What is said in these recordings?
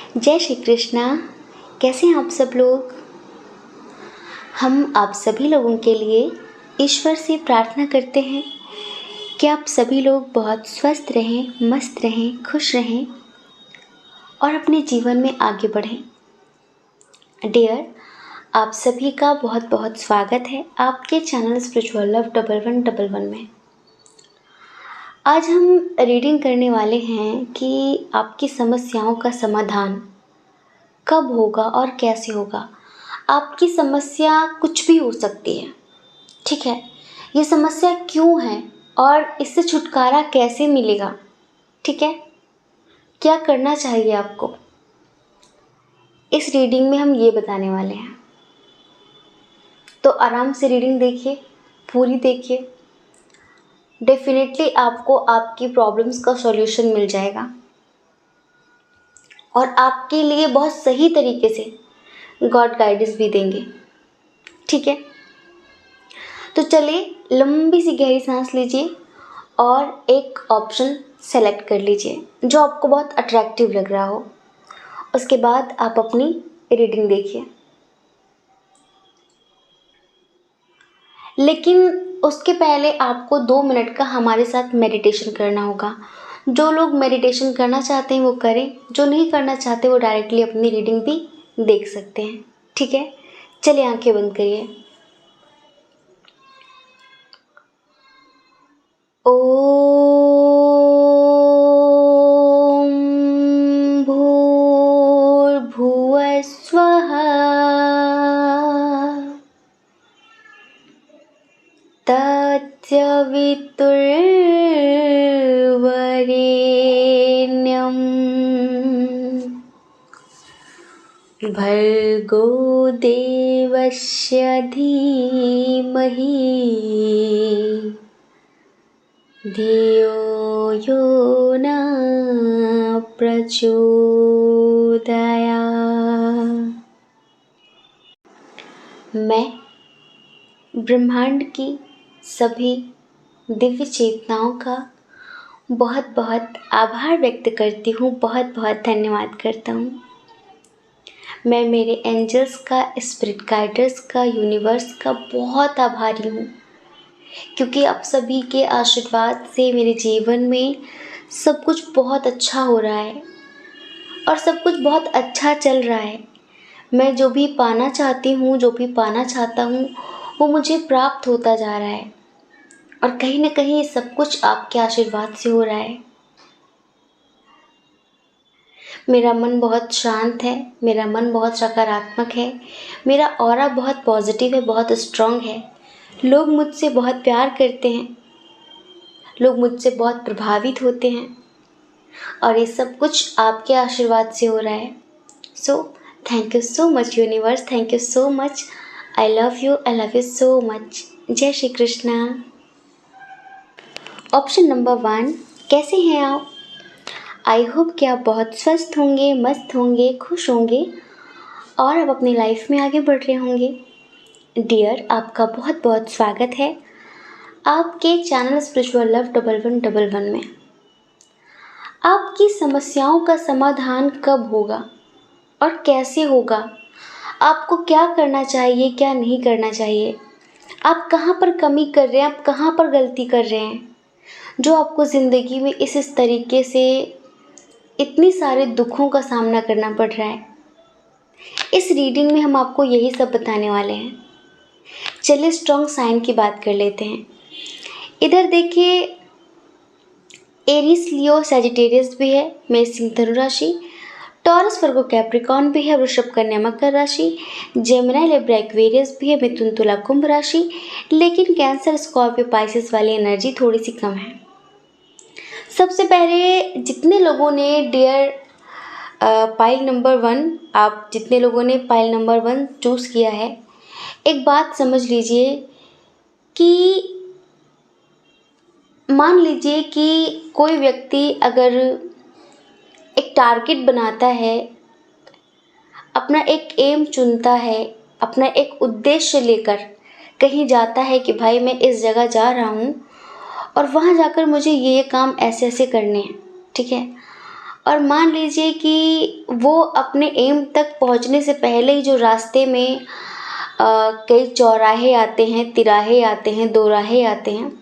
जय श्री कृष्णा। कैसे हैं आप सब लोग। हम आप सभी लोगों के लिए ईश्वर से प्रार्थना करते हैं कि आप सभी लोग बहुत स्वस्थ रहें, मस्त रहें, खुश रहें और अपने जीवन में आगे बढ़ें। डियर, आप सभी का बहुत बहुत स्वागत है आपके चैनल स्पिरिचुअल लव 1111 में। आज हम रीडिंग करने वाले हैं कि आपकी समस्याओं का समाधान कब होगा और कैसे होगा। आपकी समस्या कुछ भी हो सकती है, ठीक है। ये समस्या क्यों है और इससे छुटकारा कैसे मिलेगा, ठीक है। क्या करना चाहिए आपको, इस रीडिंग में हम ये बताने वाले हैं। तो आराम से रीडिंग देखिए, पूरी देखिए। डेफिनेटली आपको आपकी प्रॉब्लम्स का सॉल्यूशन मिल जाएगा और आपके लिए बहुत सही तरीके से गॉड गाइडेंस भी देंगे, ठीक है। तो चलिए, लंबी सी गहरी सांस लीजिए और एक ऑप्शन सेलेक्ट कर लीजिए जो आपको बहुत अट्रैक्टिव लग रहा हो। उसके बाद आप अपनी रीडिंग देखिए। लेकिन उसके पहले आपको 2 मिनट का हमारे साथ मेडिटेशन करना होगा। जो लोग मेडिटेशन करना चाहते हैं वो करें, जो नहीं करना चाहते वो डायरेक्टली अपनी रीडिंग भी देख सकते हैं, ठीक है। चलिए, आंखें बंद करिए। ओम भूर्भुवः स्वः तत्सवितुर्वरेण्यं भर्गो देवस्य धीमहि धियो यो न प्रचोदयात्। मैं ब्रह्मांड की सभी दिव्य चेतनाओं का बहुत बहुत आभार व्यक्त करती हूँ, बहुत बहुत धन्यवाद करता हूँ। मैं मेरे एंजल्स का, स्पिरिट गाइडर्स का, यूनिवर्स का बहुत आभारी हूँ, क्योंकि आप सभी के आशीर्वाद से मेरे जीवन में सब कुछ बहुत अच्छा हो रहा है और सब कुछ बहुत अच्छा चल रहा है। मैं जो भी पाना चाहती हूँ, जो भी पाना चाहता हूँ, वो मुझे प्राप्त होता जा रहा है और कहीं ना कहीं सब कुछ आपके आशीर्वाद से हो रहा है। मेरा मन बहुत शांत है, मेरा मन बहुत सकारात्मक है, मेरा ऑरा बहुत पॉजिटिव है, बहुत स्ट्रांग है। लोग मुझसे बहुत प्यार करते हैं, लोग मुझसे बहुत प्रभावित होते हैं और ये सब कुछ आपके आशीर्वाद से हो रहा है। So thank you so much universe, thank you so much. I love you so much. जय श्री कृष्णा। ऑप्शन नंबर 1, कैसे हैं आप। आई होप कि आप बहुत स्वस्थ होंगे, मस्त होंगे, खुश होंगे और आप अपनी लाइफ में आगे बढ़ रहे होंगे। डियर, आपका बहुत बहुत स्वागत है आपके चैनल स्पिरिचुअल लव 1111 में। आपकी समस्याओं का समाधान कब होगा और कैसे होगा, आपको क्या करना चाहिए, क्या नहीं करना चाहिए, आप कहाँ पर कमी कर रहे हैं, आप कहाँ पर गलती कर रहे हैं जो आपको ज़िंदगी में इस तरीके से इतनी सारे दुखों का सामना करना पड़ रहा है। इस रीडिंग में हम आपको यही सब बताने वाले हैं। चलिए स्ट्रॉन्ग साइन की बात कर लेते हैं। इधर देखिए, एरीज, लियो, सैजिटेरियस भी है, मेष सिंह धनु राशि, टॉरस वर्गो कैप्रिकॉर्न भी है, वृषभ कन्या मकर राशि, जेमिनी लिब्रा एक्वेरियस भी है, मिथुन तुला कुंभ राशि। लेकिन कैंसर, स्कॉर्पियो, पाइसेस वाली एनर्जी थोड़ी सी कम है। सबसे पहले जितने लोगों ने डियर पाइल नंबर 1, आप जितने लोगों ने पाइल नंबर 1 चूज़ किया है, एक बात समझ लीजिए कि मान लीजिए कि कोई व्यक्ति अगर एक टारगेट बनाता है, अपना एक एम चुनता है, अपना एक उद्देश्य लेकर कहीं जाता है कि भाई मैं इस जगह जा रहा हूँ और वहाँ जाकर मुझे ये काम ऐसे ऐसे करने हैं, ठीक है। और मान लीजिए कि वो अपने एम तक पहुंचने से पहले ही जो रास्ते में कई चौराहे आते हैं, तिराहे आते हैं, दोराहे आते हैं,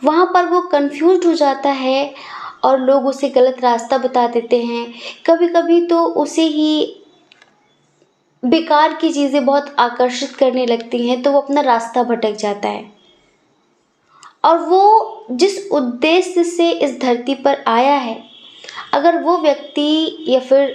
वहाँ पर वो कंफ्यूज हो जाता है और लोग उसे गलत रास्ता बता देते हैं। कभी कभी तो उसे ही बेकार की चीज़ें बहुत आकर्षित करने लगती हैं, तो वो अपना रास्ता भटक जाता है। और वो जिस उद्देश्य से इस धरती पर आया है, अगर वो व्यक्ति या फिर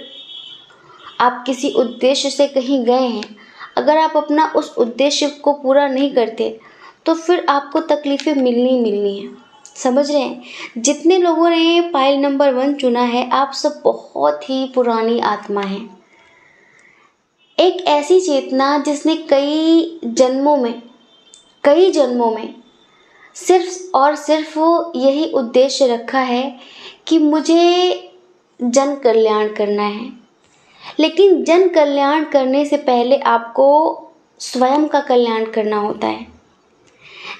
आप किसी उद्देश्य से कहीं गए हैं, अगर आप अपना उस उद्देश्य को पूरा नहीं करते तो फिर आपको तकलीफ़ें मिलनी ही मिलनी है। समझ रहे हैं? जितने लोगों ने पाइल नंबर 1 चुना है, आप सब बहुत ही पुरानी आत्मा हैं। एक ऐसी चेतना जिसने कई जन्मों में सिर्फ और सिर्फ यही उद्देश्य रखा है कि मुझे जन कल्याण करना है। लेकिन जन कल्याण करने से पहले आपको स्वयं का कल्याण करना होता है।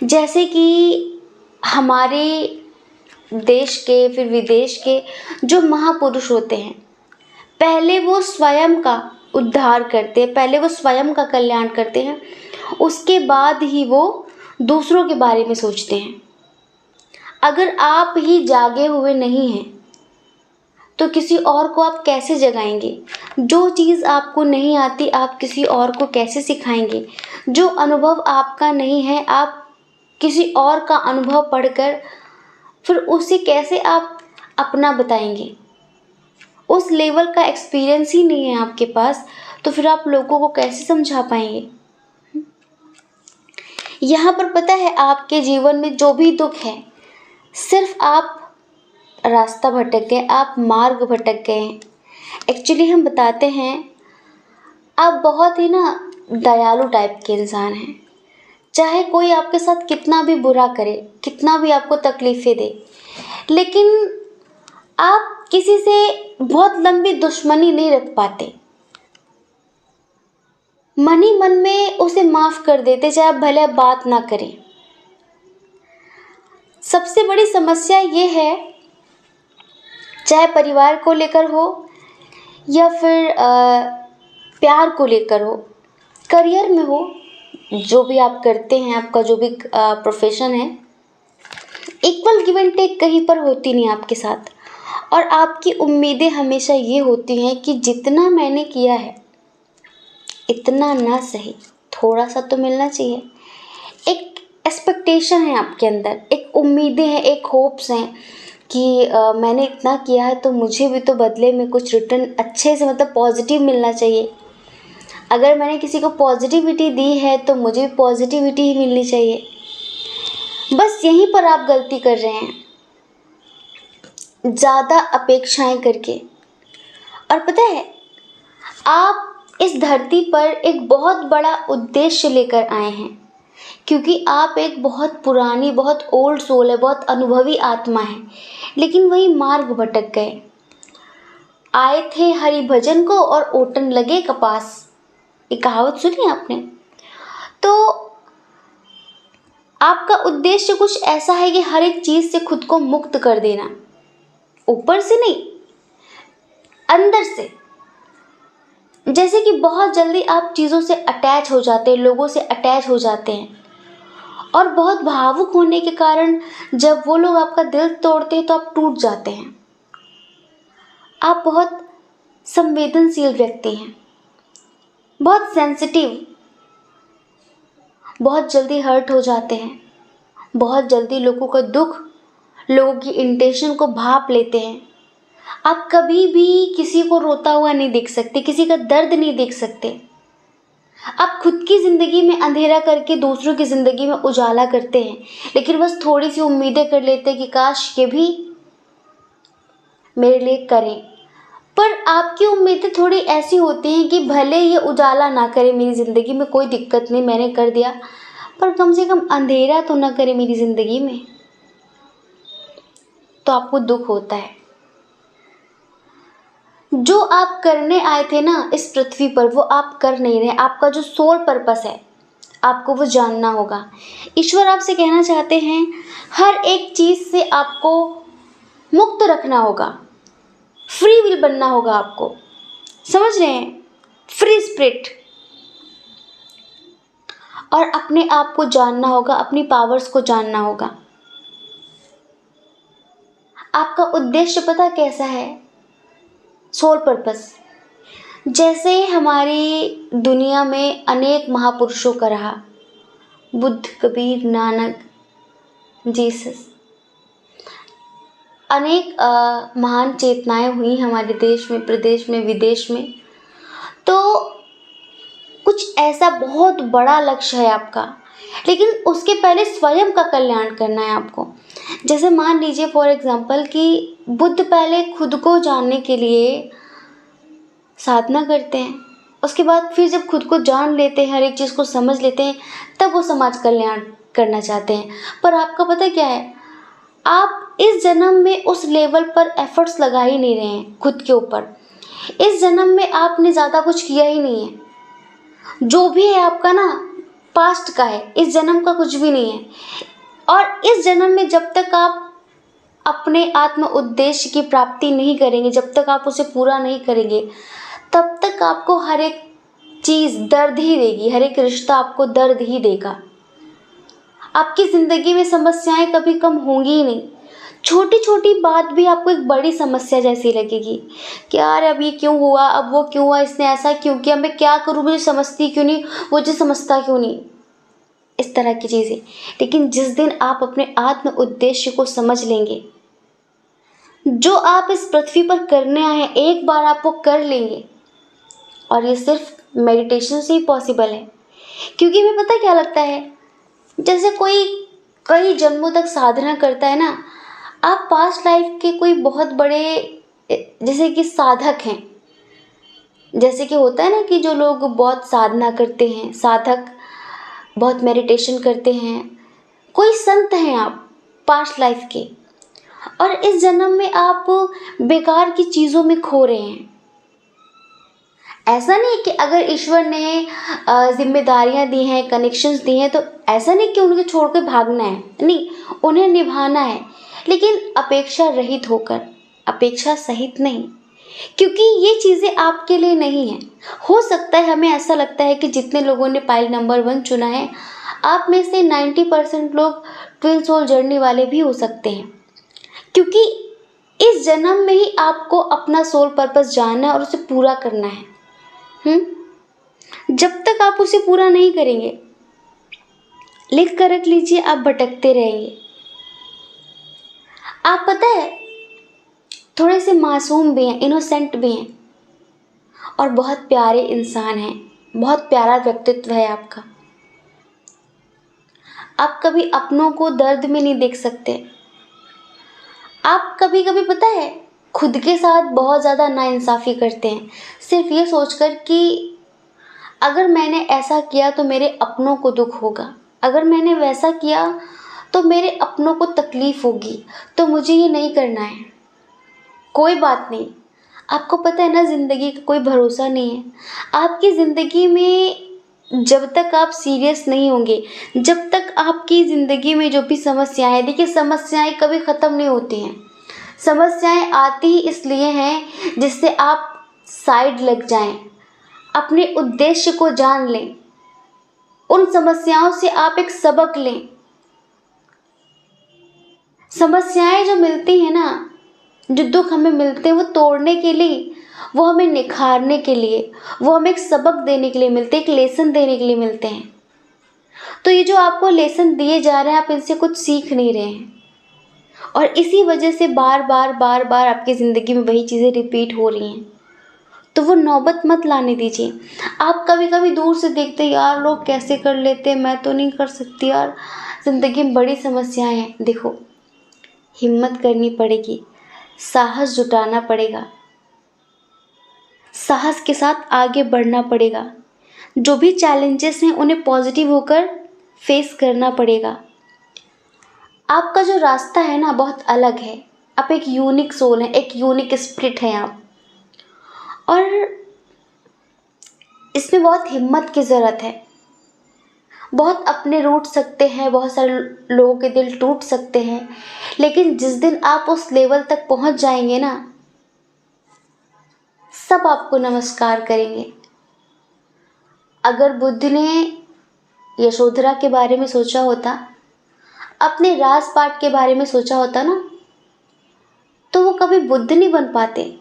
जैसे कि हमारे देश के फिर विदेश के जो महापुरुष होते हैं, पहले वो स्वयं का उद्धार करते हैं, पहले वो स्वयं का कल्याण करते हैं, उसके बाद ही वो दूसरों के बारे में सोचते हैं। अगर आप ही जागे हुए नहीं हैं तो किसी और को आप कैसे जगाएंगे? जो चीज़ आपको नहीं आती आप किसी और को कैसे सिखाएंगे? जो अनुभव आपका नहीं है आप किसी और का अनुभव पढ़कर फिर उसे कैसे आप अपना बताएंगे? उस लेवल का एक्सपीरियंस ही नहीं है आपके पास, तो फिर आप लोगों को कैसे समझा पाएंगे? यहाँ पर पता है, आपके जीवन में जो भी दुख है, सिर्फ आप रास्ता भटक गए, आप मार्ग भटक गए हैं। एक्चुअली हम बताते हैं, आप बहुत ही ना दयालु टाइप के इंसान हैं। चाहे कोई आपके साथ कितना भी बुरा करे, कितना भी आपको तकलीफ़ें दे, लेकिन आप किसी से बहुत लंबी दुश्मनी नहीं रख पाते। मन ही मन में उसे माफ़ कर देते, चाहे आप भले बात ना करें। सबसे बड़ी समस्या ये है, चाहे परिवार को लेकर हो या फिर प्यार को लेकर हो, करियर में हो, जो भी आप करते हैं, आपका जो भी प्रोफेशन है, इक्वल गिव एंड टेक कहीं पर होती नहीं आपके साथ। और आपकी उम्मीदें हमेशा ये होती हैं कि जितना मैंने किया है इतना ना सही, थोड़ा सा तो मिलना चाहिए। एक एक्सपेक्टेशन है आपके अंदर, एक उम्मीदें हैं, एक होप्स हैं कि मैंने इतना किया है तो मुझे भी तो बदले में कुछ रिटर्न अच्छे से, मतलब पॉजिटिव मिलना चाहिए। अगर मैंने किसी को पॉजिटिविटी दी है तो मुझे भी पॉजिटिविटी ही मिलनी चाहिए। बस यहीं पर आप गलती कर रहे हैं, ज़्यादा अपेक्षाएं करके। और पता है, आप इस धरती पर एक बहुत बड़ा उद्देश्य लेकर आए हैं, क्योंकि आप एक बहुत पुरानी, बहुत ओल्ड सोल है, बहुत अनुभवी आत्मा है, लेकिन वही मार्ग भटक गए। आए थे हरि भजन को और ओटन लगे कपास, ये कहावत सुनी आपने? तो आपका उद्देश्य कुछ ऐसा है कि हर एक चीज़ से खुद को मुक्त कर देना, ऊपर से नहीं, अंदर से। जैसे कि बहुत जल्दी आप चीज़ों से अटैच हो जाते हैं, लोगों से अटैच हो जाते हैं, और बहुत भावुक होने के कारण जब वो लोग आपका दिल तोड़ते हैं तो आप टूट जाते हैं। आप बहुत संवेदनशील व्यक्ति हैं, बहुत सेंसिटिव, बहुत जल्दी हर्ट हो जाते हैं, बहुत जल्दी लोगों का दुख, लोगों की इंटेंशन को भाप लेते हैं। आप कभी भी किसी को रोता हुआ नहीं देख सकते, किसी का दर्द नहीं देख सकते। आप खुद की ज़िंदगी में अंधेरा करके दूसरों की ज़िंदगी में उजाला करते हैं, लेकिन बस थोड़ी सी उम्मीदें कर लेते हैं कि काश ये भी मेरे लिए करें। पर आपकी उम्मीदें थोड़ी ऐसी होती हैं कि भले ये उजाला ना करे मेरी ज़िंदगी में, कोई दिक्कत नहीं, मैंने कर दिया, पर कम से कम अंधेरा तो ना करे मेरी ज़िंदगी में। तो आपको दुख होता है। जो आप करने आए थे ना इस पृथ्वी पर, वो आप कर नहीं रहे। आपका जो सोल पर्पस है, आपको वो जानना होगा। ईश्वर आपसे कहना चाहते हैं, हर एक चीज़ से आपको मुक्त रखना होगा। फ्री विल बनना होगा आपको, समझ रहे हैं, फ्री स्पिरिट। और अपने आप को जानना होगा, अपनी पावर्स को जानना होगा। आपका उद्देश्य पता कैसा है? Soul purpose. जैसे हमारी दुनिया में अनेक महापुरुषों का रहा, बुद्ध, कबीर, नानक, जीसस, अनेक महान चेतनाएं हुई हमारे देश में, प्रदेश में, विदेश में। तो कुछ ऐसा बहुत बड़ा लक्ष्य है आपका, लेकिन उसके पहले स्वयं का कल्याण करना है आपको। जैसे मान लीजिए फॉर एग्जांपल कि बुद्ध पहले खुद को जानने के लिए साधना करते हैं, उसके बाद फिर जब खुद को जान लेते हैं, हर एक चीज़ को समझ लेते हैं, तब वो समाज कल्याण करना चाहते हैं। पर आपका पता क्या है, आप इस जन्म में उस लेवल पर एफर्ट्स लगा ही नहीं रहे हैं खुद के ऊपर। इस जन्म में आपने ज़्यादा कुछ किया ही नहीं है। जो भी है आपका ना पास्ट का है, इस जन्म का कुछ भी नहीं है। और इस जन्म में जब तक आप अपने आत्म उद्देश्य की प्राप्ति नहीं करेंगे, जब तक आप उसे पूरा नहीं करेंगे, तब तक आपको हर एक चीज़ दर्द ही देगी, हर एक रिश्ता आपको दर्द ही देगा। आपकी ज़िंदगी में समस्याएं कभी कम होंगी ही नहीं। छोटी छोटी बात भी आपको एक बड़ी समस्या जैसी लगेगी कि यार अब ये क्यों हुआ, अब वो क्यों हुआ, इसने ऐसा क्यों किया, मैं क्या करूँ, मुझे समझती क्यों नहीं, वो मुझे समझता क्यों नहीं, इस तरह की चीज़ें। लेकिन जिस दिन आप अपने आत्म उद्देश्य को समझ लेंगे, जो आप इस पृथ्वी पर करने आए हैं, एक बार आप वो कर लेंगे। और ये सिर्फ मेडिटेशन से ही पॉसिबल है। क्योंकि हमें पता क्या लगता है, जैसे कोई कई जन्मों तक साधना करता है ना, आप पास्ट लाइफ के कोई बहुत बड़े जैसे कि साधक हैं, जैसे कि होता है ना कि जो लोग बहुत साधना करते हैं, साधक बहुत मेडिटेशन करते हैं, कोई संत हैं आप पास्ट लाइफ के, और इस जन्म में आप बेकार की चीज़ों में खो रहे हैं। ऐसा नहीं कि अगर ईश्वर ने जिम्मेदारियां दी हैं, कनेक्शंस दी हैं, तो ऐसा नहीं कि उनको छोड़ के भागना है, नहीं, उन्हें निभाना है, लेकिन अपेक्षा रहित होकर, अपेक्षा सहित नहीं। क्योंकि ये चीज़ें आपके लिए नहीं है। हो सकता है हमें ऐसा लगता है कि जितने लोगों ने पाइल नंबर 1 चुना है, आप में से 90% लोग ट्विन सोल जर्नी वाले भी हो सकते हैं। क्योंकि इस जन्म में ही आपको अपना सोल पर्पस जानना है और उसे पूरा करना है। जब तक आप उसे पूरा नहीं करेंगे, लिख कर रख लीजिए, आप भटकते रहेंगे। आप पता है थोड़े से मासूम भी हैं, इनोसेंट भी हैं, और बहुत प्यारे इंसान हैं, बहुत प्यारा व्यक्तित्व है आपका। आप कभी अपनों को दर्द में नहीं देख सकते। आप कभी कभी पता है खुद के साथ बहुत ज़्यादा नाइंसाफ़ी करते हैं, सिर्फ ये सोचकर कि अगर मैंने ऐसा किया तो मेरे अपनों को दुख होगा, अगर मैंने वैसा किया तो मेरे अपनों को तकलीफ़ होगी, तो मुझे ये नहीं करना है। कोई बात नहीं, आपको पता है ना ज़िंदगी का कोई भरोसा नहीं है। आपकी ज़िंदगी में जब तक आप सीरियस नहीं होंगे, जब तक आपकी ज़िंदगी में जो भी समस्याएं, देखिए समस्याएं कभी ख़त्म नहीं होती हैं। समस्याएं आती ही इसलिए हैं जिससे आप साइड लग जाएं, अपने उद्देश्य को जान लें, उन समस्याओं से आप एक सबक लें। समस्याएं जो मिलती हैं ना, जो दुख हमें मिलते हैं, वो तोड़ने के लिए, वो हमें निखारने के लिए, वो हमें एक सबक देने के लिए मिलते हैं, एक लेसन देने के लिए मिलते हैं। तो ये जो आपको लेसन दिए जा रहे हैं, आप इनसे कुछ सीख नहीं रहे हैं, और इसी वजह से बार बार बार बार आपकी ज़िंदगी में वही चीज़ें रिपीट हो रही हैं। तो वो नौबत मत लाने दीजिए। आप कभी कभी दूर से देखते यार लोग कैसे कर लेते, मैं तो नहीं कर सकती यार, ज़िंदगी में बड़ी समस्याएं हैं। देखो, हिम्मत करनी पड़ेगी, साहस जुटाना पड़ेगा, साहस के साथ आगे बढ़ना पड़ेगा। जो भी चैलेंजेस हैं उन्हें पॉजिटिव होकर फेस करना पड़ेगा। आपका जो रास्ता है ना बहुत अलग है, आप एक यूनिक सोल हैं, एक यूनिक स्पिरिट हैं आप, और इसमें बहुत हिम्मत की ज़रूरत है। बहुत अपने रूठ सकते हैं, बहुत सारे लोगों के दिल टूट सकते हैं, लेकिन जिस दिन आप उस लेवल तक पहुंच जाएंगे ना, सब आपको नमस्कार करेंगे। अगर बुद्ध ने यशोधरा के बारे में सोचा होता, अपने राजपाट के बारे में सोचा होता ना, तो वो कभी बुद्ध नहीं बन पाते,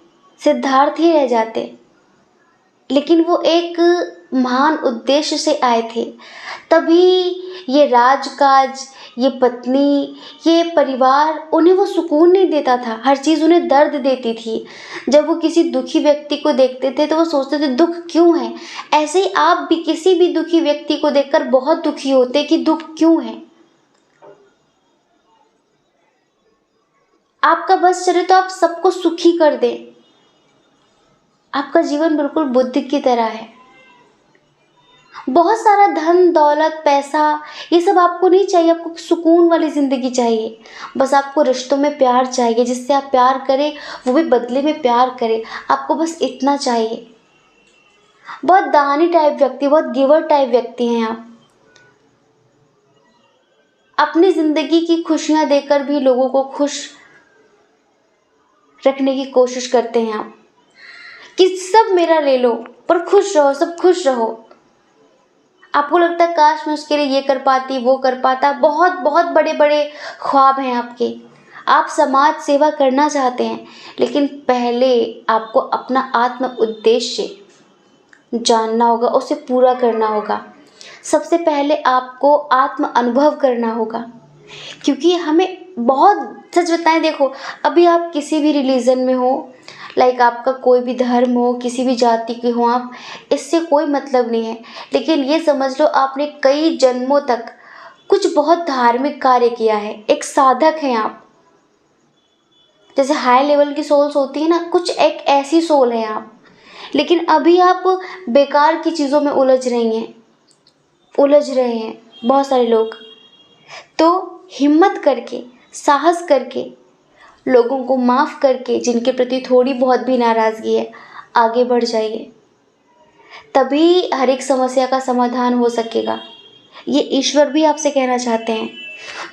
सिद्धार्थ ही रह जाते। लेकिन वो एक महान उद्देश्य से आए थे, तभी ये राजकाज, ये पत्नी, ये परिवार उन्हें वो सुकून नहीं देता था, हर चीज़ उन्हें दर्द देती थी। जब वो किसी दुखी व्यक्ति को देखते थे तो वो सोचते थे दुख क्यों है। ऐसे ही आप भी किसी भी दुखी व्यक्ति को देखकर बहुत दुखी होते कि दुख क्यों है। आपका बस चले तो आप सबको सुखी कर दें। आपका जीवन बिल्कुल बुद्ध की तरह है। बहुत सारा धन दौलत पैसा ये सब आपको नहीं चाहिए, आपको सुकून वाली ज़िंदगी चाहिए। बस आपको रिश्तों में प्यार चाहिए, जिससे आप प्यार करें वो भी बदले में प्यार करे। आपको बस इतना चाहिए। बहुत दानी टाइप व्यक्ति, बहुत गिवर टाइप व्यक्ति हैं आप। अपनी ज़िंदगी की खुशियाँ देकर भी लोगों को खुश रखने की कोशिश करते हैं आप, कि सब मेरा ले लो पर खुश रहो, सब खुश रहो। आपको लगता है काश मैं उसके लिए ये कर पाती, वो कर पाता। बहुत बहुत बड़े बड़े ख्वाब हैं आपके। आप समाज सेवा करना चाहते हैं, लेकिन पहले आपको अपना आत्म उद्देश्य जानना होगा, उसे पूरा करना होगा। सबसे पहले आपको आत्म अनुभव करना होगा, क्योंकि हमें बहुत, सच बताएं, देखो अभी आप किसी भी रिलीजन में हो, लाइक आपका कोई भी धर्म हो, किसी भी जाति के हो आप, इससे कोई मतलब नहीं है। लेकिन ये समझ लो आपने कई जन्मों तक कुछ बहुत धार्मिक कार्य किया है, एक साधक हैं आप। जैसे हाई लेवल की सोल्स होती है ना, कुछ एक ऐसी सोल है आप। लेकिन अभी आप बेकार की चीज़ों में उलझ रहे हैं बहुत सारे लोग। तो हिम्मत करके, साहस करके, लोगों को माफ़ करके, जिनके प्रति थोड़ी बहुत भी नाराज़गी है, आगे बढ़ जाइए। तभी हर एक समस्या का समाधान हो सकेगा। ये ईश्वर भी आपसे कहना चाहते हैं।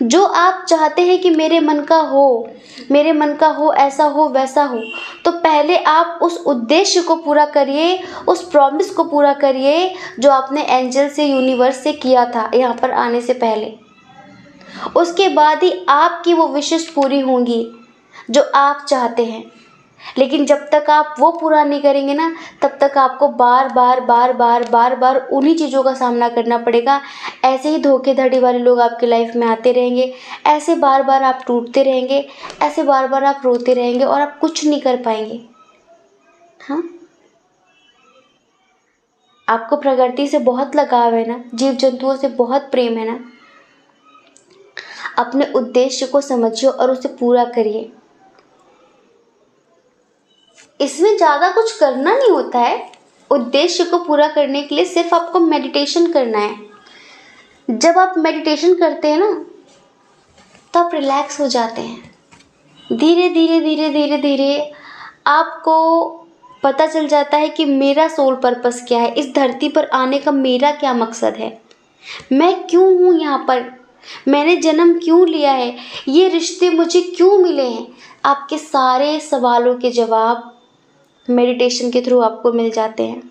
जो आप चाहते हैं कि मेरे मन का हो, ऐसा हो वैसा हो, तो पहले आप उस उद्देश्य को पूरा करिए, उस प्रॉमिस को पूरा करिए जो आपने एंजल से, यूनिवर्स से किया था यहाँ पर आने से पहले। उसके बाद ही आपकी वो विशेष पूरी होंगी जो आप चाहते हैं। लेकिन जब तक आप वो पूरा नहीं करेंगे ना, तब तक आपको बार बार उन्हीं चीज़ों का सामना करना पड़ेगा। ऐसे ही धोखेधड़ी वाले लोग आपकी लाइफ में आते रहेंगे, ऐसे बार बार आप टूटते रहेंगे, ऐसे बार बार आप रोते रहेंगे और आप कुछ नहीं कर पाएंगे। हाँ, आपको प्रकृति से बहुत लगाव है ना, जीव जंतुओं से बहुत प्रेम है ना। अपने उद्देश्य को समझिए और उसे पूरा करिए। इसमें ज़्यादा कुछ करना नहीं होता है। उद्देश्य को पूरा करने के लिए सिर्फ आपको मेडिटेशन करना है। जब आप मेडिटेशन करते हैं ना, तो आप रिलैक्स हो जाते हैं। धीरे धीरे आपको पता चल जाता है कि मेरा सोल पर्पस क्या है, इस धरती पर आने का मेरा क्या मकसद है, मैं क्यों हूँ यहाँ पर, मैंने जन्म क्यों लिया है, ये रिश्ते मुझे क्यों मिले हैं। आपके सारे सवालों के जवाब मेडिटेशन के थ्रू आपको मिल जाते हैं।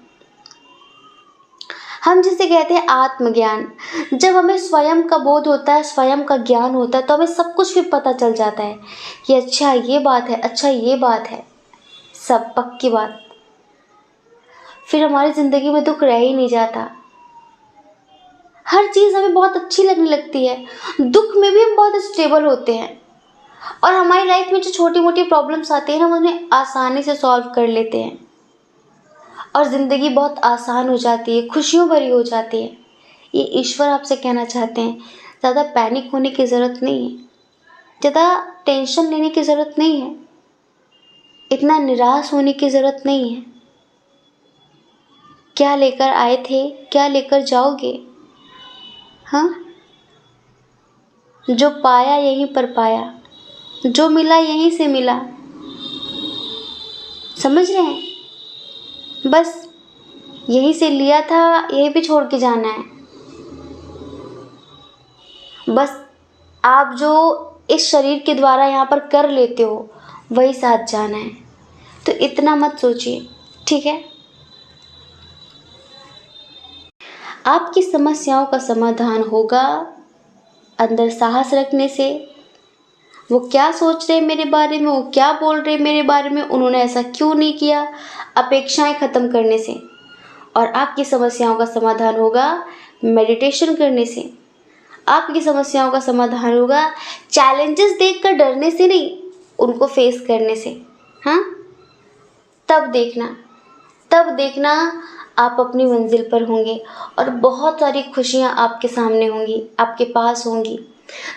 हम जिसे कहते हैं आत्मज्ञान, जब हमें स्वयं का बोध होता है, स्वयं का ज्ञान होता है, तो हमें सब कुछ फिर पता चल जाता है कि अच्छा ये बात है, अच्छा ये बात है, सब पक्की बात। फिर हमारी ज़िंदगी में दुख रह ही नहीं जाता। हर चीज़ हमें बहुत अच्छी लगने लगती है। दुख में भी हम बहुत स्टेबल होते हैं और हमारी लाइफ में जो छोटी मोटी प्रॉब्लम्स आती हैं, हम उन्हें आसानी से सॉल्व कर लेते हैं और ज़िंदगी बहुत आसान हो जाती है, खुशियों भरी हो जाती है। ये ईश्वर आपसे कहना चाहते हैं। ज़्यादा पैनिक होने की ज़रूरत नहीं है, ज़्यादा टेंशन लेने की ज़रूरत नहीं है, इतना निराश होने की ज़रूरत नहीं है। क्या लेकर आए थे, क्या लेकर जाओगे? हाँ, जो पाया यहीं पर पाया, जो मिला यहीं से मिला। समझ रहे हैं? बस यहीं से लिया था, यहीं पे छोड़ के जाना है। बस आप जो इस शरीर के द्वारा यहाँ पर कर लेते हो, वही साथ जाना है। तो इतना मत सोचिए, ठीक है। आपकी समस्याओं का समाधान होगा अंदर साहस रखने से। वो क्या सोच रहे मेरे बारे में, वो क्या बोल रहे मेरे बारे में, उन्होंने ऐसा क्यों नहीं किया, अपेक्षाएं ख़त्म करने से। और आपकी समस्याओं का समाधान होगा मेडिटेशन करने से। आपकी समस्याओं का समाधान होगा चैलेंजेस देखकर डरने से नहीं, उनको फेस करने से। हाँ, तब देखना आप अपनी मंजिल पर होंगे और बहुत सारी खुशियाँ आपके सामने होंगी, आपके पास होंगी।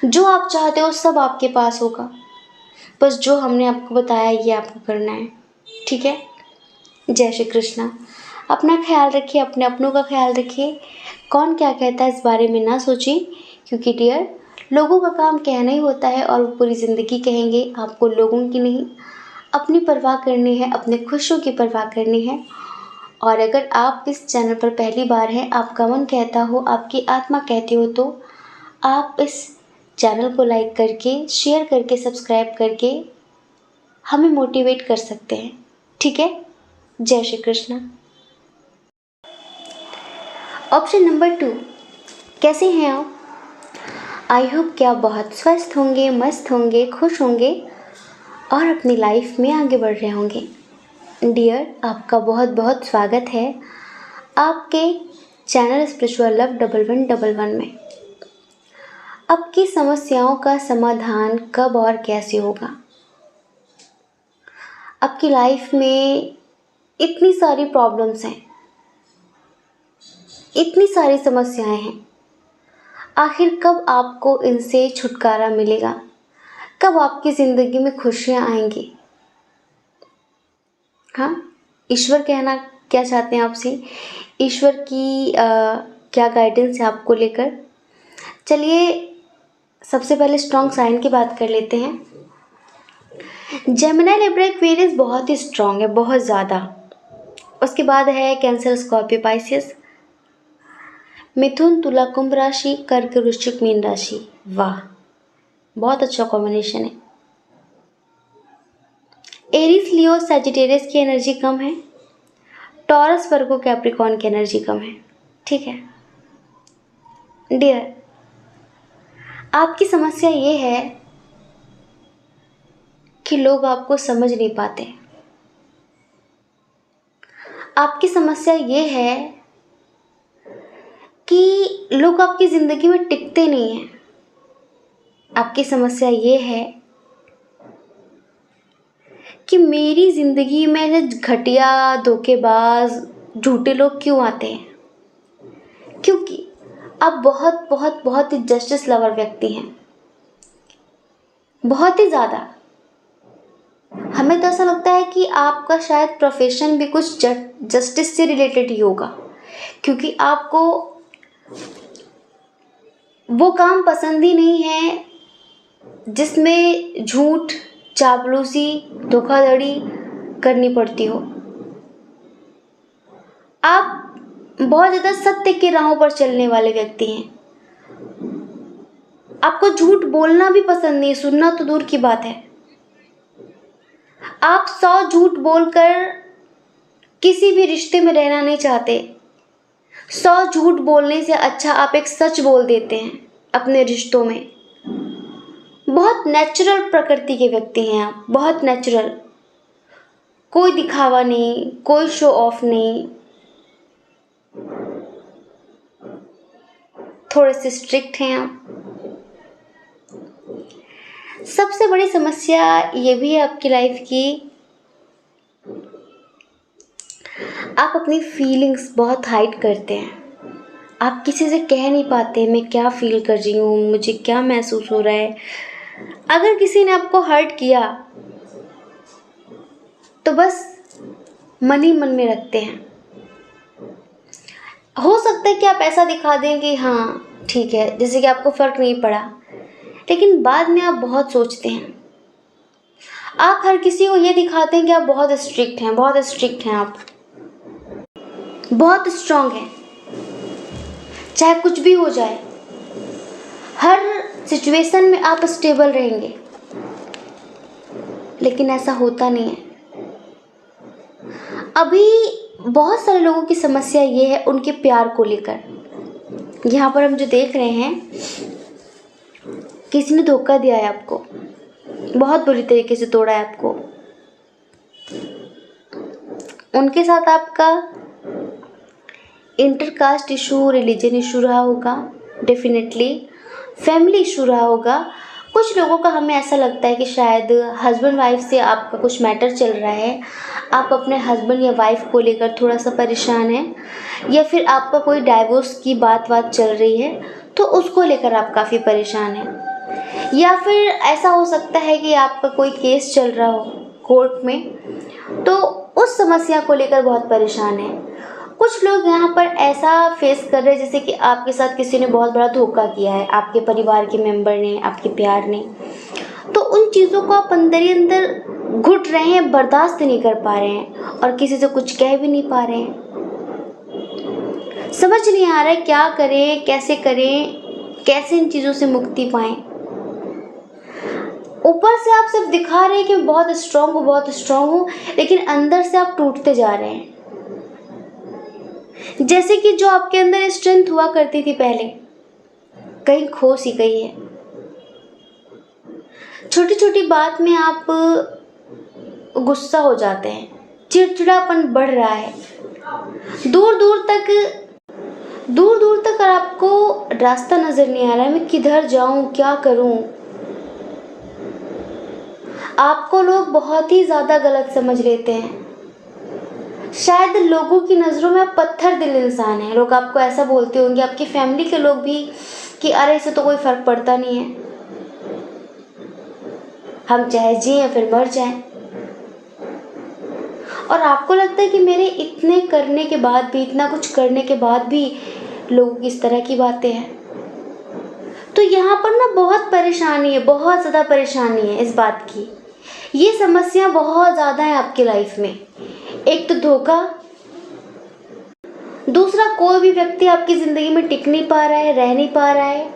जो आप चाहते हो सब आपके पास होगा। बस जो हमने आपको बताया ये आपको करना है। ठीक है। जय श्री कृष्णा। अपना ख्याल रखिए, अपने अपनों का ख्याल रखिए। कौन क्या कहता है इस बारे में ना सोचिए, क्योंकि डियर, लोगों का काम कहना ही होता है और वो पूरी ज़िंदगी कहेंगे। आपको लोगों की नहीं, अपनी परवाह करनी है, अपने खुशियों की परवाह करनी है। और अगर आप इस चैनल पर पहली बार हैं, आपका मन कहता हो, आपकी आत्मा कहती हो, तो आप इस चैनल को लाइक करके, शेयर करके, सब्सक्राइब करके हमें मोटिवेट कर सकते हैं। ठीक है। जय श्री कृष्ण। ऑप्शन नंबर 2, कैसे हैं आप? आई होप कि आप बहुत स्वस्थ होंगे, मस्त होंगे, खुश होंगे और अपनी लाइफ में आगे बढ़ रहे होंगे। डियर, आपका बहुत बहुत स्वागत है आपके चैनल स्पिरिचुअल लव 1111 में। आपकी समस्याओं का समाधान कब और कैसे होगा? आपकी लाइफ में इतनी सारी प्रॉब्लम्स हैं, इतनी सारी समस्याएं हैं। आखिर कब आपको इनसे छुटकारा मिलेगा? कब आपकी ज़िंदगी में खुशियाँ आएंगी? हाँ, ईश्वर कहना क्या चाहते हैं आपसे? ईश्वर की क्या गाइडेंस है आपको लेकर? चलिए सबसे पहले स्ट्रॉन्ग साइन की बात कर लेते हैं। जेमिनी, लिब्रा, एक्वेरियस बहुत ही स्ट्रॉन्ग है, बहुत ज़्यादा। उसके बाद है कैंसर, स्कॉर्पियो, पाइसिस, मिथुन, तुला, कुंभ राशि, कर्क, वृश्चिक, मीन राशि। वाह, बहुत अच्छा कॉम्बिनेशन है। एरीज, लियो, सैजिटेरियस की एनर्जी कम है। टॉरस, वर्गो, कैप्रिकॉर्न की एनर्जी कम है। ठीक है डियर, आपकी समस्या ये है कि लोग आपको समझ नहीं पाते। आपकी समस्या ये है कि लोग आपकी ज़िंदगी में टिकते नहीं हैं। आपकी समस्या ये है कि मेरी ज़िंदगी में घटिया, धोखेबाज, झूठे लोग क्यों आते हैं? क्योंकि आप बहुत बहुत बहुत ही जस्टिस लवर व्यक्ति हैं, बहुत ही ज़्यादा। हमें तो ऐसा लगता है कि आपका शायद प्रोफेशन भी कुछ जस्टिस से रिलेटेड ही होगा, क्योंकि आपको वो काम पसंद ही नहीं है जिसमें झूठ, चापलूसी, धोखाधड़ी करनी पड़ती हो। आप बहुत ज़्यादा सत्य के राहों पर चलने वाले व्यक्ति हैं। आपको झूठ बोलना भी पसंद नहीं, सुनना तो दूर की बात है। आप 100 झूठ बोलकर किसी भी रिश्ते में रहना नहीं चाहते। 100 झूठ बोलने से अच्छा आप एक सच बोल देते हैं अपने रिश्तों में। बहुत नेचुरल प्रकृति के व्यक्ति हैं आप, बहुत नेचुरल। कोई दिखावा नहीं, कोई शो ऑफ नहीं। थोड़े से स्ट्रिक्ट हैं आप। सबसे बड़ी समस्या ये भी है आपकी लाइफ की, आप अपनी फीलिंग्स बहुत हाइड करते हैं। आप किसी से कह नहीं पाते मैं क्या फील कर रही हूँ, मुझे क्या महसूस हो रहा है। अगर किसी ने आपको हर्ट किया तो बस मन ही मन में रखते हैं। हो सकता है कि आप ऐसा दिखा दें कि हाँ ठीक है, जैसे कि आपको फ़र्क नहीं पड़ा, लेकिन बाद में आप बहुत सोचते हैं। आप हर किसी को ये दिखाते हैं कि आप बहुत स्ट्रिक्ट हैं, बहुत स्ट्रिक्ट हैं, आप बहुत स्ट्रांग हैं, चाहे कुछ भी हो जाए, हर सिचुएशन में आप स्टेबल रहेंगे। लेकिन ऐसा होता नहीं है। अभी बहुत सारे लोगों की समस्या ये है उनके प्यार को लेकर। यहाँ पर हम जो देख रहे हैं, किसी ने धोखा दिया है आपको, बहुत बुरी तरीके से तोड़ा है आपको। उनके साथ आपका इंटरकास्ट इशू, रिलीजन इशू रहा होगा, डेफिनेटली फैमिली इशू रहा होगा। कुछ लोगों का हमें ऐसा लगता है कि शायद हस्बैंड वाइफ से आपका कुछ मैटर चल रहा है, आप अपने हस्बैंड या वाइफ को लेकर थोड़ा सा परेशान हैं, या फिर आपका कोई डाइवोर्स की बात चल रही है तो उसको लेकर आप काफ़ी परेशान हैं। या फिर ऐसा हो सकता है कि आपका कोई केस चल रहा हो कोर्ट में, तो उस समस्या को लेकर बहुत परेशान हैं। कुछ लोग यहाँ पर ऐसा फेस कर रहे हैं जैसे कि आपके साथ किसी ने बहुत बड़ा धोखा किया है, आपके परिवार के मेंबर ने, आपके प्यार ने। तो उन चीज़ों को आप अंदर ही अंदर घुट रहे हैं, बर्दाश्त नहीं कर पा रहे हैं और किसी से कुछ कह भी नहीं पा रहे हैं। समझ नहीं आ रहा है क्या करें, कैसे करें, कैसे इन चीज़ों से मुक्ति पाएं। ऊपर से आप सिर्फ दिखा रहे हैं कि मैं बहुत स्ट्रांग हूँ, बहुत स्ट्रांग हूँ, लेकिन अंदर से आप टूटते जा रहे हैं। जैसे कि जो आपके अंदर स्ट्रेंथ हुआ करती थी पहले, कहीं खो सी गई है। छोटी छोटी बात में आप गुस्सा हो जाते हैं, चिड़चिड़ापन बढ़ रहा है, दूर दूर तक आपको रास्ता नजर नहीं आ रहा है, मैं किधर जाऊं, क्या करूं। आपको लोग बहुत ही ज़्यादा गलत समझ लेते हैं। शायद लोगों की नज़रों में आप पत्थर दिल इंसान हैं। लोग आपको ऐसा बोलते होंगे, आपकी फैमिली के लोग भी, कि अरे इसे तो कोई फ़र्क पड़ता नहीं है, हम चाहे जिए या फिर मर जाएं। और आपको लगता है कि मेरे इतने करने के बाद भी, इतना कुछ करने के बाद भी लोगों की इस तरह की बातें हैं। तो यहाँ पर ना बहुत परेशानी है, बहुत ज़्यादा परेशानी है इस बात की। ये समस्या बहुत ज़्यादा है आपकी लाइफ में। एक तो धोखा, दूसरा कोई भी व्यक्ति आपकी ज़िंदगी में टिक नहीं पा रहा है, रह नहीं पा रहा है,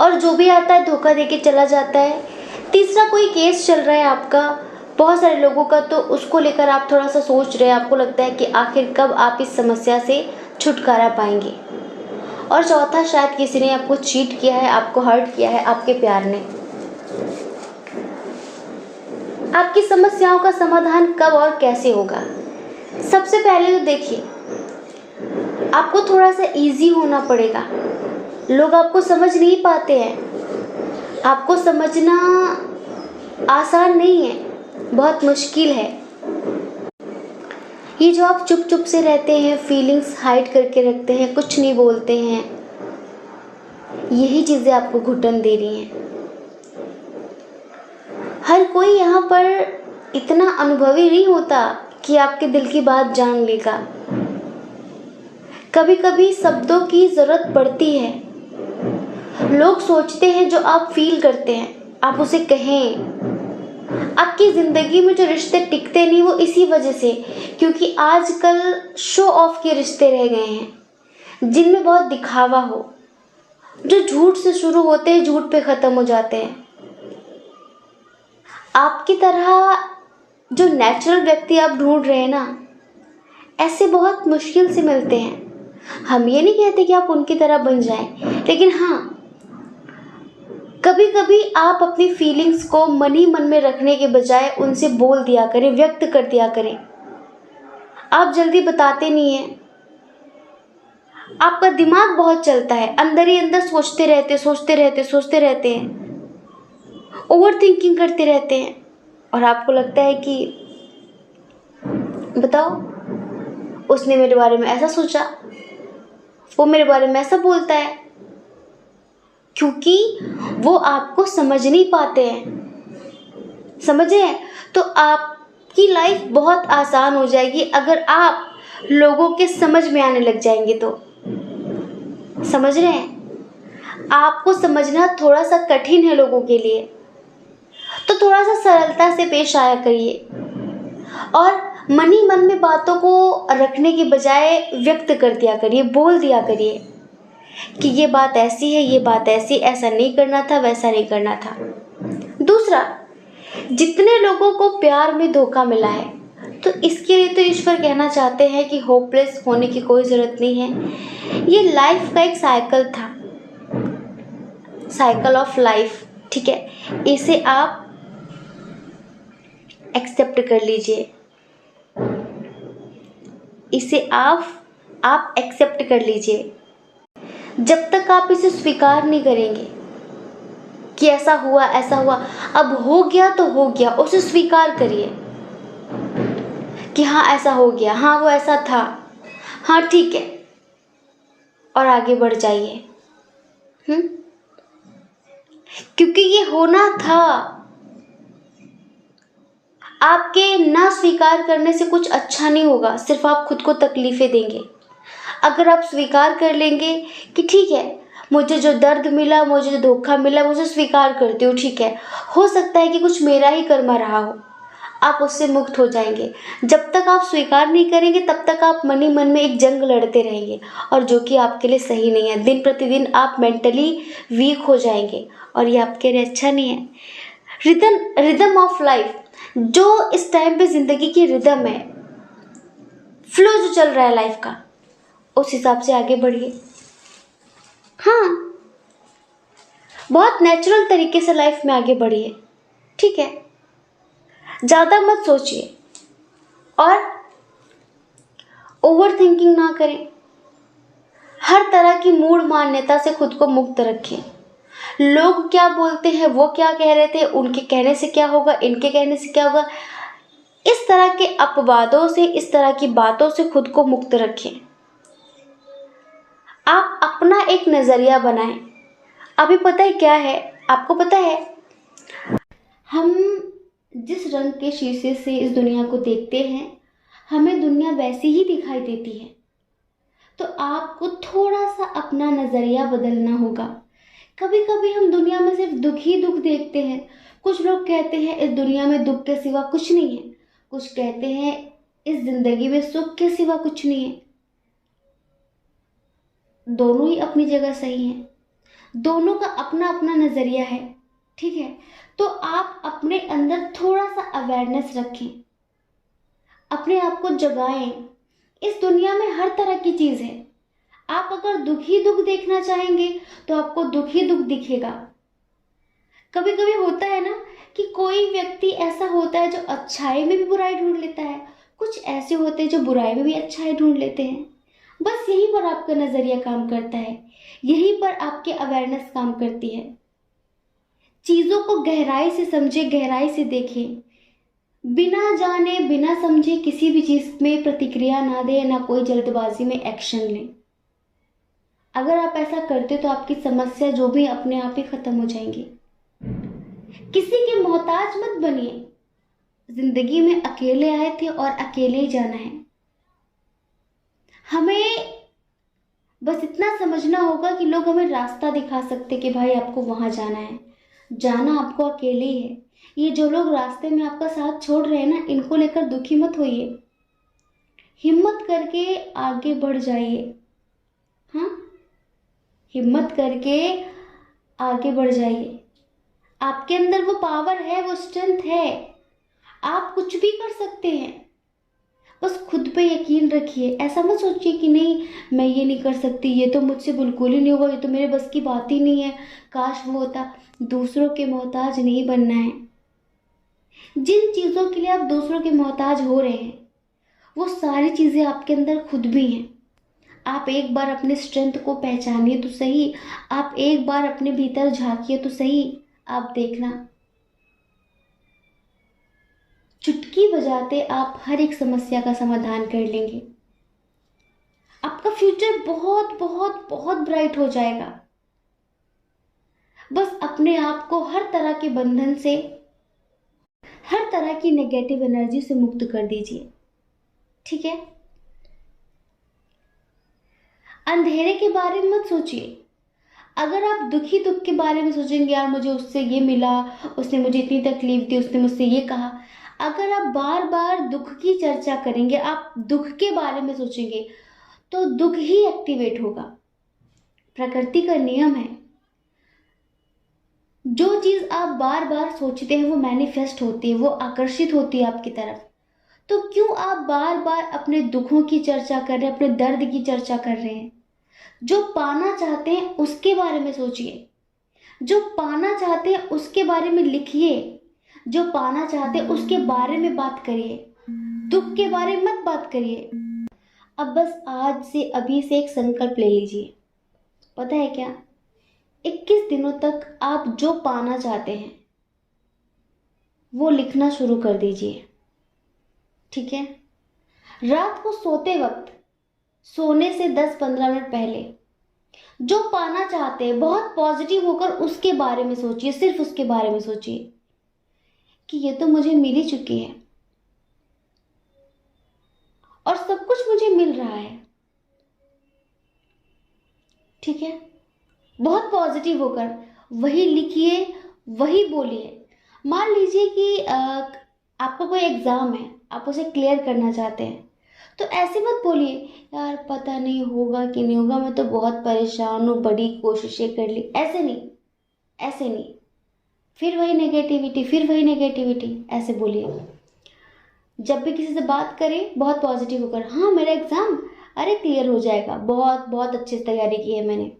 और जो भी आता है धोखा देके चला जाता है। तीसरा कोई केस चल रहा है आपका, बहुत सारे लोगों का, तो उसको लेकर आप थोड़ा सा सोच रहे हैं, आपको लगता है कि आखिर कब आप इस समस्या से छुटकारा पाएंगे। और चौथा, शायद किसी ने आपको चीट किया है, आपको हर्ट किया है, आपके प्यार ने। आपकी समस्याओं का समाधान कब और कैसे होगा? सबसे पहले तो देखिए, आपको थोड़ा सा इजी होना पड़ेगा। लोग आपको समझ नहीं पाते हैं, आपको समझना आसान नहीं है, बहुत मुश्किल है। ये जो आप चुप चुप से रहते हैं, फीलिंग्स हाइड करके रखते हैं, कुछ नहीं बोलते हैं, यही चीज़ें आपको घुटन दे रही हैं। हर कोई यहाँ पर इतना अनुभवी नहीं होता कि आपके दिल की बात जान लेगा। कभी कभी शब्दों की ज़रूरत पड़ती है। लोग सोचते हैं जो आप फील करते हैं आप उसे कहें। आपकी ज़िंदगी में जो रिश्ते टिकते नहीं वो इसी वजह से, क्योंकि आजकल शो ऑफ के रिश्ते रह गए हैं जिनमें बहुत दिखावा हो, जो झूठ से शुरू होते हैं झूठ पे ख़त्म हो जाते हैं। आपकी तरह जो नेचुरल व्यक्ति आप ढूंढ रहे हैं ना, ऐसे बहुत मुश्किल से मिलते हैं। हम ये नहीं कहते कि आप उनकी तरह बन जाएं, लेकिन हाँ, कभी कभी आप अपनी फीलिंग्स को मन ही मन में रखने के बजाय उनसे बोल दिया करें, व्यक्त कर दिया करें। आप जल्दी बताते नहीं हैं, आपका दिमाग बहुत चलता है, अंदर ही अंदर सोचते रहते हैं, ओवर थिंकिंग करते रहते हैं, और आपको लगता है कि बताओ, उसने मेरे बारे में ऐसा सोचा, वो मेरे बारे में ऐसा बोलता है, क्योंकि वो आपको समझ नहीं पाते हैं। समझे? तो आपकी लाइफ बहुत आसान हो जाएगी अगर आप लोगों के समझ में आने लग जाएंगे। तो समझ रहे हैं? आपको समझना थोड़ा सा कठिन है लोगों के लिए, तो थोड़ा सा सरलता से पेश आया करिए और मन ही मन में बातों को रखने के बजाय व्यक्त कर दिया करिए, बोल दिया करिए कि ये बात ऐसी है, ये बात ऐसी, ऐसा नहीं करना था, वैसा नहीं करना था। दूसरा, जितने लोगों को प्यार में धोखा मिला है, तो इसके लिए तो ईश्वर कहना चाहते हैं कि होपलेस होने की कोई ज़रूरत नहीं है। ये लाइफ का एक साइकिल था, साइकिल ऑफ लाइफ, ठीक है। इसे आप एक्सेप्ट कर लीजिए, इसे आप एक्सेप्ट कर लीजिए। जब तक आप इसे स्वीकार नहीं करेंगे कि ऐसा हुआ ऐसा हुआ, अब हो गया तो हो गया, उसे स्वीकार करिए कि हाँ ऐसा हो गया, हाँ वो ऐसा था, हाँ ठीक है, और आगे बढ़ जाइए। क्योंकि ये होना था। आपके ना स्वीकार करने से कुछ अच्छा नहीं होगा, सिर्फ आप खुद को तकलीफें देंगे। अगर आप स्वीकार कर लेंगे कि ठीक है, मुझे जो दर्द मिला, मुझे जो धोखा मिला, मुझे स्वीकार करती हूँ, ठीक है, हो सकता है कि कुछ मेरा ही कर्म रहा हो, आप उससे मुक्त हो जाएंगे। जब तक आप स्वीकार नहीं करेंगे तब तक आप मन ही मन में एक जंग लड़ते रहेंगे, और जो कि आपके लिए सही नहीं है। दिन प्रतिदिन आप मेंटली वीक हो जाएंगे और ये आपके लिए अच्छा नहीं है। रिदम ऑफ लाइफ, जो इस टाइम पे जिंदगी की रिदम है, फ्लो जो चल रहा है लाइफ का, उस हिसाब से आगे बढ़िए। हाँ, बहुत नेचुरल तरीके से लाइफ में आगे बढ़िए, ठीक है। ज़्यादा मत सोचिए और ओवर थिंकिंग ना करें। हर तरह की मूढ़ मान्यता से खुद को मुक्त रखें। लोग क्या बोलते हैं, वो क्या कह रहे थे, उनके कहने से क्या होगा, इनके कहने से क्या होगा, इस तरह के अपवादों से, इस तरह की बातों से खुद को मुक्त रखें। आप अपना एक नज़रिया बनाएं। अभी पता है क्या है, आपको पता है, हम जिस रंग के शीशे से इस दुनिया को देखते हैं, हमें दुनिया वैसी ही दिखाई देती है। तो आपको थोड़ा सा अपना नज़रिया बदलना होगा। कभी कभी हम दुनिया में सिर्फ दुख ही दुख देखते हैं। कुछ लोग कहते हैं इस दुनिया में दुख के सिवा कुछ नहीं है, कुछ कहते हैं इस जिंदगी में सुख के सिवा कुछ नहीं है। दोनों ही अपनी जगह सही हैं, दोनों का अपना अपना नज़रिया है, ठीक है। तो आप अपने अंदर थोड़ा सा अवेयरनेस रखें, अपने आप को जगाएं। इस दुनिया में हर तरह की चीज़ है। आप अगर दुख ही दुख देखना चाहेंगे तो आपको दुख ही दुख दिखेगा। कभी कभी होता है ना कि कोई व्यक्ति ऐसा होता है जो अच्छाई में भी बुराई ढूंढ लेता है, कुछ ऐसे होते हैं जो बुराई में भी अच्छाई ढूंढ लेते हैं। बस यहीं पर आपका नज़रिया काम करता है, यहीं पर आपके अवेयरनेस काम करती है। चीज़ों को गहराई से समझे, गहराई से देखें, बिना जाने बिना समझे किसी भी चीज़ में प्रतिक्रिया ना दें, ना कोई जल्दबाजी में एक्शन लें। अगर आप ऐसा करते तो आपकी समस्या जो भी अपने आप ही खत्म हो जाएंगी। किसी के मोहताज मत बनिए। जिंदगी में अकेले आए थे और अकेले ही जाना है। हमें बस इतना समझना होगा कि लोग हमें रास्ता दिखा सकते कि भाई आपको वहां जाना है, जाना आपको अकेले ही है। ये जो लोग रास्ते में आपका साथ छोड़ रहे हैं ना, इनको लेकर दुखी मत होइए, हिम्मत करके आगे बढ़ जाइए। हाँ, हिम्मत करके आगे बढ़ जाइए। आपके अंदर वो पावर है, वो स्ट्रेंथ है, आप कुछ भी कर सकते हैं। बस खुद पे यकीन रखिए। ऐसा मत सोचिए कि नहीं मैं ये नहीं कर सकती, ये तो मुझसे बिल्कुल ही नहीं होगा, ये तो मेरे बस की बात ही नहीं है, काश वो होता। दूसरों के मोहताज नहीं बनना है। जिन चीज़ों के लिए आप दूसरों के मोहताज हो रहे हैं, वो सारी चीज़ें आपके अंदर खुद भी हैं। आप एक बार अपने स्ट्रेंथ को पहचानिए तो सही, आप एक बार अपने भीतर झांकिए तो सही। आप देखना, चुटकी बजाते आप हर एक समस्या का समाधान कर लेंगे। आपका फ्यूचर बहुत बहुत बहुत ब्राइट हो जाएगा। बस अपने आप को हर तरह के बंधन से, हर तरह की नेगेटिव एनर्जी से मुक्त कर दीजिए, ठीक है। अंधेरे के बारे में मत सोचिए। अगर आप दुखी दुख के बारे में सोचेंगे, यार मुझे उससे ये मिला, उसने मुझे इतनी तकलीफ दी, उसने मुझसे ये कहा, अगर आप बार बार दुख की चर्चा करेंगे, आप दुख के बारे में सोचेंगे, तो दुख ही एक्टिवेट होगा। प्रकृति का नियम है, जो चीज़ आप बार बार सोचते हैं वो मैनिफेस्ट होती है, वो आकर्षित होती है आपकी तरफ। तो क्यों आप बार बार अपने दुखों की चर्चा कर रहे हैं, अपने दर्द की चर्चा कर रहे हैं? जो पाना चाहते हैं उसके बारे में सोचिए, जो पाना चाहते हैं उसके बारे में लिखिए, जो पाना चाहते हैं उसके बारे में बात करिए, दुख के बारे में मत बात करिए। अब बस आज से अभी से एक संकल्प ले लीजिए, पता है क्या, 21 दिनों तक आप जो पाना चाहते हैं वो लिखना शुरू कर दीजिए, ठीक है? रात को सोते वक्त, सोने से 10-15 मिनट पहले जो पाना चाहते हैं बहुत पॉजिटिव होकर उसके बारे में सोचिए, सिर्फ उसके बारे में सोचिए कि ये तो मुझे मिल ही चुकी है और सब कुछ मुझे मिल रहा है, ठीक है? बहुत पॉजिटिव होकर वही लिखिए, वही बोलिए। मान लीजिए कि आपका कोई एग्जाम है, आप उसे क्लियर करना चाहते हैं, तो ऐसे मत बोलिए यार पता नहीं होगा कि नहीं होगा, मैं तो बहुत परेशान हूँ, बड़ी कोशिशें कर ली। ऐसे नहीं, ऐसे नहीं, फिर वही नेगेटिविटी, फिर वही नेगेटिविटी, ऐसे बोलिए। जब भी किसी से बात करें बहुत पॉजिटिव होकर, हाँ मेरा एग्जाम अरे क्लियर हो जाएगा, बहुत बहुत अच्छे से तैयारी की है मैंने,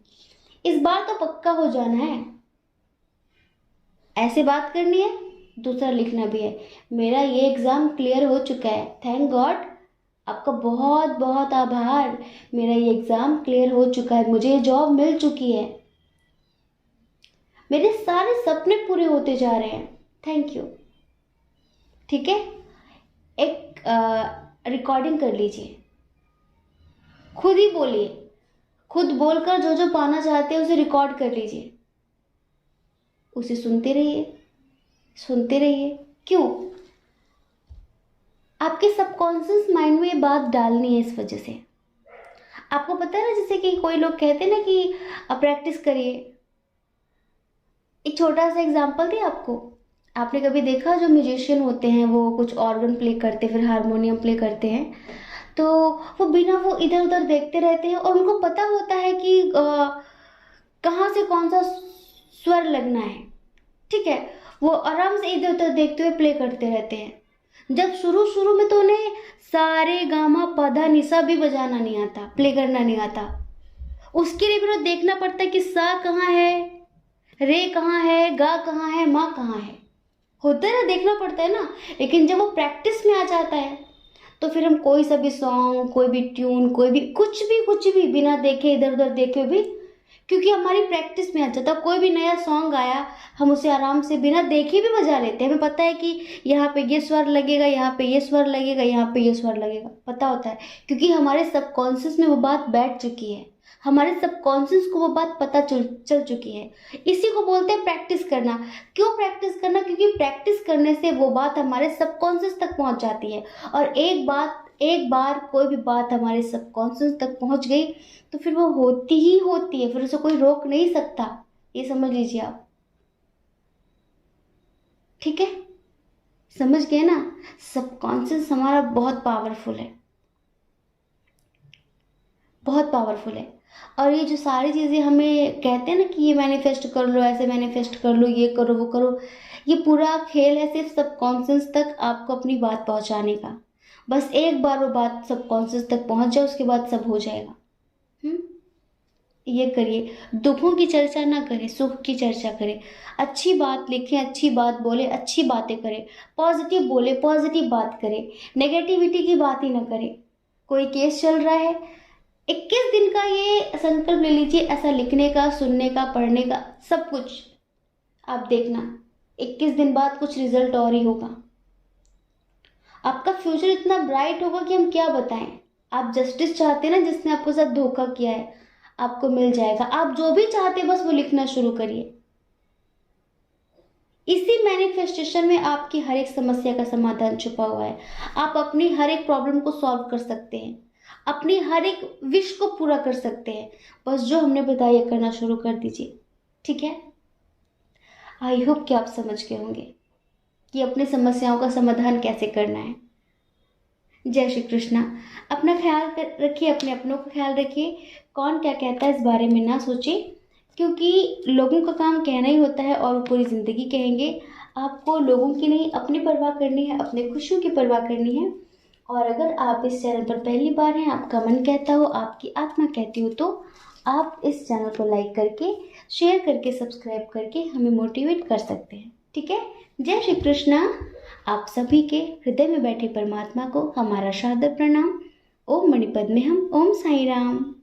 इस बार तो पक्का हो जाना है, ऐसे बात करनी है। दूसरा लिखना भी है, मेरा ये एग्जाम क्लियर हो चुका है, थैंक गॉड, आपका बहुत बहुत आभार, मेरा ये एग्जाम क्लियर हो चुका है, मुझे ये जॉब मिल चुकी है, मेरे सारे सपने पूरे होते जा रहे हैं, थैंक यू, ठीक है? एक रिकॉर्डिंग कर लीजिए, खुद ही बोलिए, खुद बोलकर जो जो पाना चाहते हैं उसे रिकॉर्ड कर लीजिए, उसे सुनते रहिए, सुनते रहिए। क्यों? आपके सबकॉन्शियस माइंड में ये बात डालनी है, इस वजह से। आपको पता है ना, जैसे कि कोई लोग कहते हैं ना कि अब प्रैक्टिस करिए। एक छोटा सा एग्जांपल दिया आपको, आपने कभी देखा जो म्यूजिशियन होते हैं वो कुछ ऑर्गन प्ले करते, फिर हारमोनियम प्ले करते हैं, तो वो बिना वो इधर उधर देखते रहते हैं और उनको पता होता है कि कहाँ से कौन सा स्वर लगना है, ठीक है? वो आराम से इधर उधर देखते हुए प्ले करते रहते हैं। जब शुरू शुरू में तो उन्हें सारे गामा पधा निसा भी बजाना नहीं आता, प्ले करना नहीं आता, उसके लिए भी देखना पड़ता है कि सा कहाँ है, रे कहाँ है, गा कहाँ है, मा कहाँ है, होता है ना, देखना पड़ता है ना। लेकिन जब वो प्रैक्टिस में आ जाता है तो फिर हम कोई सा भी सॉन्ग, कोई भी ट्यून, कोई भी कुछ भी बिना देखे, इधर उधर देखे भी, क्योंकि हमारी प्रैक्टिस में आ जाता है। कोई भी नया सॉन्ग आया हम उसे आराम से बिना देखे भी बजा लेते हैं, हमें पता है कि यहाँ पे ये स्वर लगेगा, यहाँ पे ये स्वर लगेगा, यहाँ पे ये स्वर लगेगा, पता होता है, क्योंकि हमारे सबकॉन्शियस में वो बात बैठ चुकी है, हमारे सबकॉन्शियस को वो बात पता चल चुकी है। इसी को बोलते हैं प्रैक्टिस करना। क्यों प्रैक्टिस करना? क्योंकि प्रैक्टिस करने से वो बात हमारे सबकॉन्शियस तक पहुंच जाती है, और एक बार कोई भी बात हमारे सबकॉन्शियस तक पहुंच गई तो फिर वो होती ही होती है, फिर उसे कोई रोक नहीं सकता, ये समझ लीजिए आप, ठीक है? समझ गए ना? सबकॉन्शियस हमारा बहुत पावरफुल है, बहुत पावरफुल है। और ये जो सारी चीज़ें हमें कहते हैं ना कि ये मैनिफेस्ट कर लो, ऐसे मैनिफेस्ट कर लो, ये करो वो करो, ये पूरा खेल है सिर्फ सबकॉन्शियस तक आपको अपनी बात पहुंचाने का। बस एक बार वो बात सबकॉन्शियस तक पहुंच जाए, उसके बाद सब हो जाएगा। ये करिए, दुखों की चर्चा ना करें, सुख की चर्चा करें, अच्छी बात लिखें, अच्छी बात बोले, अच्छी बातें करें, पॉजिटिव बोले, पॉजिटिव बात करें, नेगेटिविटी की बात ही ना करें। कोई केस चल रहा है, 21 दिन का ये संकल्प ले लीजिए, ऐसा लिखने का, सुनने का, पढ़ने का, सब कुछ। आप देखना 21 दिन बाद कुछ रिजल्ट और ही होगा, आपका फ्यूचर इतना ब्राइट होगा कि हम क्या बताएं। आप जस्टिस चाहते हैं ना, जिसने आपको साथ धोखा किया है, आपको मिल जाएगा। आप जो भी चाहते हैं बस वो लिखना शुरू करिए। इसी मैनिफेस्टेशन में आपकी हर एक समस्या का समाधान छुपा हुआ है। आप अपनी हर एक प्रॉब्लम को सॉल्व कर सकते हैं, अपनी हर एक विश को पूरा कर सकते हैं। बस जो हमने बताया करना शुरू कर दीजिए, ठीक है? आई होप कि आप समझ गए होंगे कि अपनी समस्याओं का समाधान कैसे करना है। जय श्री कृष्णा। अपना ख्याल रखिए, अपने अपनों का ख्याल रखिए। कौन क्या कहता है इस बारे में ना सोचिए, क्योंकि लोगों का काम कहना ही होता है और वो पूरी ज़िंदगी कहेंगे। आपको लोगों की नहीं, अपनी परवाह करनी है, अपने खुशियों की परवाह करनी है। और अगर आप इस चैनल पर पहली बार हैं, आपका मन कहता हो, आपकी आत्मा कहती हो, तो आप इस चैनल को लाइक करके, शेयर करके, सब्सक्राइब करके हमें मोटिवेट कर सकते हैं। ठीक है। जय श्री कृष्णा। आप सभी के हृदय में बैठे परमात्मा को हमारा सादर प्रणाम। ओम मणिपद में हम। ओम साई राम।